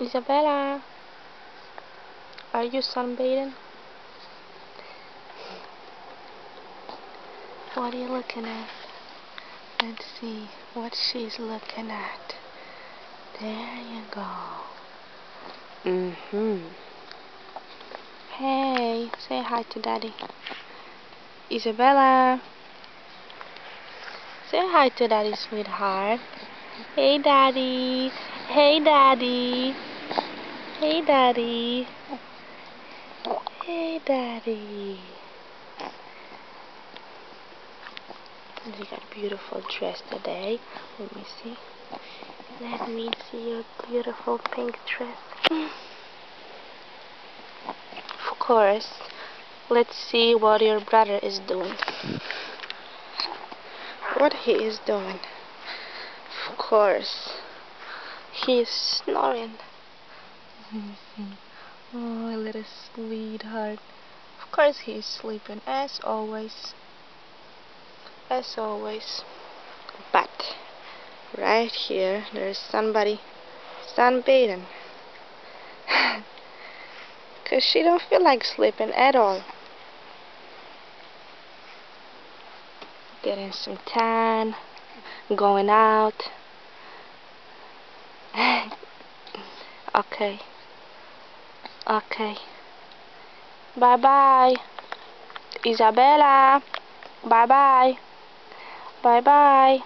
Isabella, are you sunbathing? What are you looking at? Let's see what she's looking at. There you go. Hey, say hi to Daddy. Isabella, say hi to Daddy, sweetheart. Hey, Daddy. Hey, Daddy. Hey, Daddy. Hey, Daddy. You got a beautiful dress today. Let me see. Let me see your beautiful pink dress. Of course. Let's see what your brother is doing. What he is doing. Of course. He is snoring. Oh, little sweetheart. Of course he is sleeping as always. As always. But right here there's somebody sunbathing. Cause she don't feel like sleeping at all. Getting some tan, going out. Okay. Okay. Bye bye. Isabella. Bye bye. Bye bye.